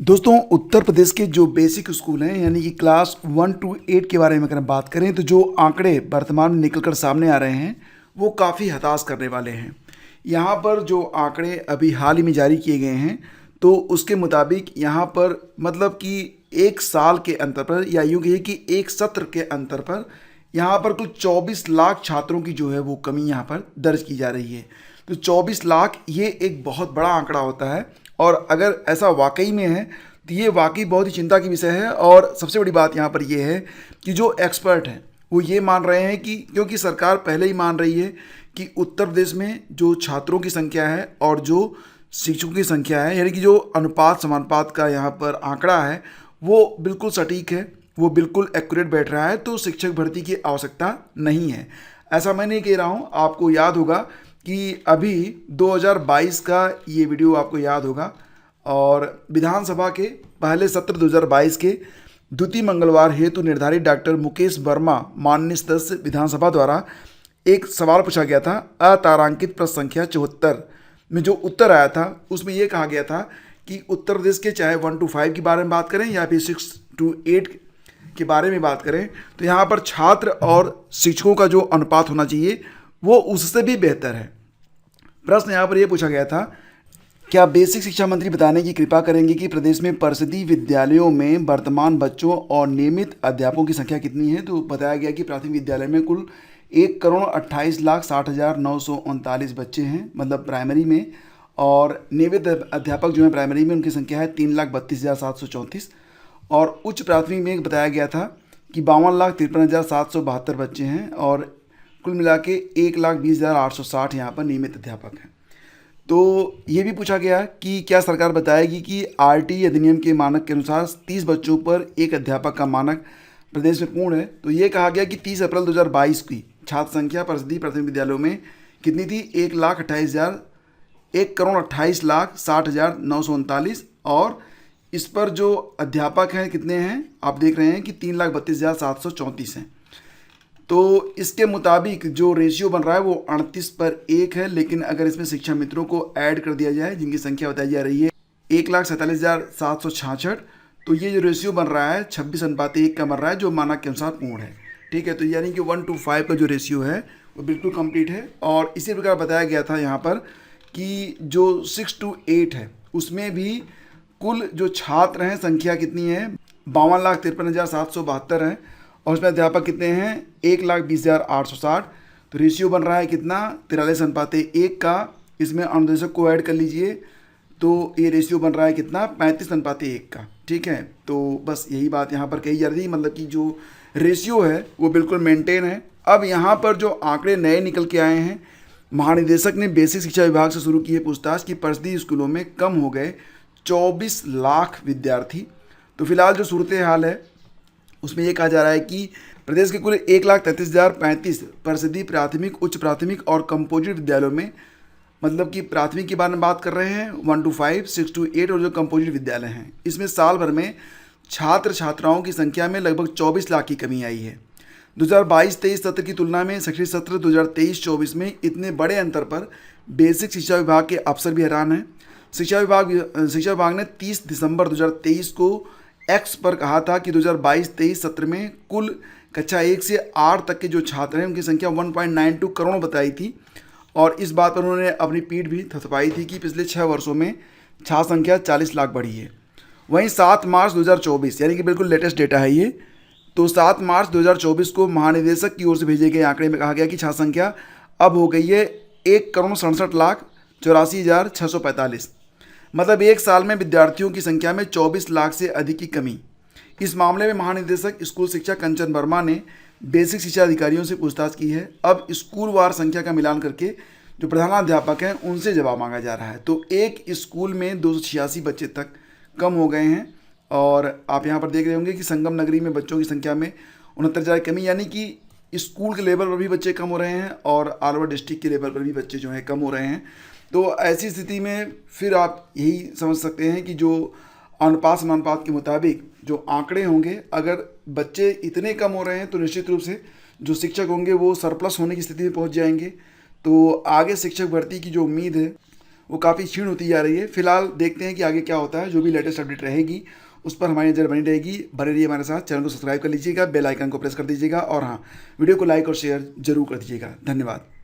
दोस्तों, उत्तर प्रदेश के जो बेसिक स्कूल हैं यानी कि क्लास 1 to 8 के बारे में अगर हम बात करें तो जो आंकड़े वर्तमान में निकल कर सामने आ रहे हैं वो काफ़ी हताश करने वाले हैं। यहाँ पर जो आंकड़े अभी हाल ही में जारी किए गए हैं तो उसके मुताबिक यहाँ पर मतलब कि एक साल के अंतर पर या यूँ कहिए कि एक सत्र के अंतर पर यहाँ पर कुल 24 लाख छात्रों की जो है वो कमी यहाँ पर दर्ज की जा रही है। तो 24 लाख ये एक बहुत बड़ा आंकड़ा होता है और अगर ऐसा वाकई में है तो ये वाकई बहुत ही चिंता की विषय है। और सबसे बड़ी बात यहाँ पर ये है कि जो एक्सपर्ट हैं वो ये मान रहे हैं कि क्योंकि सरकार पहले ही मान रही है कि उत्तर प्रदेश में जो छात्रों की संख्या है और जो शिक्षकों की संख्या है यानी कि जो अनुपात समानुपात का यहाँ पर आंकड़ा है वो बिल्कुल सटीक है, वो बिल्कुल एक्यूरेट बैठ रहा है, तो शिक्षक भर्ती की आवश्यकता नहीं है। ऐसा मैं नहीं कह रहा हूँ, आपको याद होगा कि अभी 2022 का ये वीडियो आपको याद होगा और विधानसभा के पहले सत्र 2022 के द्वितीय मंगलवार हेतु निर्धारित डॉक्टर मुकेश वर्मा माननीय सदस्य विधानसभा द्वारा एक सवाल पूछा गया था। अतारांकित प्रश्न संख्या 74 में जो उत्तर आया था उसमें यह कहा गया था कि उत्तर प्रदेश के चाहे 1 to 5 के बारे में बात करें या फिर 6 to 8 के बारे में बात करें तो यहाँ पर छात्र और शिक्षकों का जो अनुपात होना चाहिए वो उससे भी बेहतर है। प्रश्न यहाँ पर यह पूछा गया था, क्या बेसिक शिक्षा मंत्री बताने की कृपा करेंगे कि प्रदेश में परिषदीय विद्यालयों में वर्तमान बच्चों और नियमित अध्यापकों की संख्या कितनी है। तो बताया गया कि प्राथमिक विद्यालय में कुल 1,28,60,939 बच्चे हैं, मतलब प्राइमरी में, और नियमित अध्यापक जो हैं प्राइमरी में उनकी संख्या है 3,32,734। और उच्च प्राथमिक में बताया गया था कि 52,53,772 बच्चे हैं और कुल मिला के 1,20,860 यहाँ पर नियमित अध्यापक हैं। तो ये भी पूछा गया कि क्या सरकार बताएगी कि आरटी अधिनियम के मानक के अनुसार 30 बच्चों पर एक अध्यापक का मानक प्रदेश में पूर्ण है। तो ये कहा गया कि 30 अप्रैल 2022 की छात्र संख्या परिषदीय प्राथमिक विद्यालयों में कितनी थी, 1,28,939 और इस पर जो अध्यापक हैं कितने हैं आप देख रहे हैं कि 3,32,734 हैं। तो इसके मुताबिक जो रेशियो बन रहा है वो 38/1 है, लेकिन अगर इसमें शिक्षा मित्रों को ऐड कर दिया जाए जिनकी संख्या बताई जा रही है 1,47,766, तो ये जो रेशियो बन रहा है 26:1 का बन रहा है जो मानक के अनुसार पूर्ण है। ठीक है, तो यानी कि 1 to 5 का जो रेशियो है वो बिल्कुल कंप्लीट है। और इसी प्रकार बताया गया था यहाँ पर कि जो 6 to 8 है उसमें भी कुल जो छात्र हैं संख्या कितनी है, 52,53,772 हैं और उसमें अध्यापक कितने हैं 1,20,860। तो रेशियो बन रहा है कितना 43:1 का। इसमें अनुदेशक को ऐड कर लीजिए तो ये रेशियो बन रहा है कितना 35:1 का। ठीक है, तो बस यही बात यहाँ पर कही जा रही है, मतलब कि जो रेशियो है वो बिल्कुल मेंटेन है। अब यहाँ पर जो आंकड़े नए निकल के आए हैं, महानिदेशक ने बेसिक शिक्षा विभाग से शुरू की है पूछताछ कि परिषदीय स्कूलों में कम हो गए 24 लाख विद्यार्थी। तो फिलहाल जो सूरत हाल है उसमें ये कहा जा रहा है कि प्रदेश के कुल 1,33,035 परिषदीय प्राथमिक, उच्च प्राथमिक और कंपोजिट विद्यालयों में, मतलब कि प्राथमिक के बारे में बात कर रहे हैं 1 to 5, 6 to 8 और जो कंपोजिट विद्यालय हैं, इसमें साल भर में छात्र छात्राओं की संख्या में लगभग 24 लाख की कमी आई है। 2022-23 सत्र की तुलना में शैक्षणिक सत्र 2023-24 में इतने बड़े अंतर पर बेसिक शिक्षा विभाग के अफसर भी हैरान हैं। शिक्षा विभाग ने 30 दिसंबर 2023 को एक्स पर कहा था कि 2022-23 सत्र में कुल कक्षा 1 से 8 तक के जो छात्र हैं उनकी संख्या 1.92 करोड़ बताई थी। और इस बात पर उन्होंने अपनी पीठ भी थपथपाई थी कि पिछले 6 वर्षों में छात्र संख्या 40 लाख बढ़ी है। वहीं 7 मार्च 2024 यानी कि बिल्कुल लेटेस्ट डेटा है ये, तो 7 मार्च 2024 को महानिदेशक की ओर से भेजे गए आंकड़े में कहा गया कि छात्र संख्या अब हो गई है 1,67,84,645, मतलब एक साल में विद्यार्थियों की संख्या में 24 लाख से अधिक की कमी। इस मामले में महानिदेशक स्कूल शिक्षा कंचन वर्मा ने बेसिक शिक्षा अधिकारियों से पूछताछ की है। अब स्कूलवार संख्या का मिलान करके जो प्रधानाध्यापक हैं उनसे जवाब मांगा जा रहा है। तो एक स्कूल में 286 बच्चे तक कम हो गए हैं। और आप यहाँ पर देख रहे होंगे कि संगम नगरी में बच्चों की संख्या में 69,000 कमी, यानी कि स्कूल के लेवल पर भी बच्चे कम हो रहे हैं और ऑल ओवर डिस्ट्रिक्ट के लेवल पर भी बच्चे जो हैं कम हो रहे हैं। तो ऐसी स्थिति में फिर आप यही समझ सकते हैं कि जो अनुपात समानुपात के मुताबिक जो आंकड़े होंगे, अगर बच्चे इतने कम हो रहे हैं तो निश्चित रूप से जो शिक्षक होंगे वो सरप्लस होने की स्थिति में पहुंच जाएंगे। तो आगे शिक्षक भर्ती की जो उम्मीद है वो काफ़ी क्षीण होती जा रही है। फिलहाल देखते हैं कि आगे क्या होता है। जो भी लेटेस्ट अपडेट रहेगी उस पर हमारी नज़र बनी रहेगी। बने रहिए हमारे साथ, चैनल को सब्सक्राइब कर लीजिएगा, बेल आइकन को प्रेस कर दीजिएगा और हाँ, वीडियो को लाइक और शेयर जरूर कर दीजिएगा। धन्यवाद।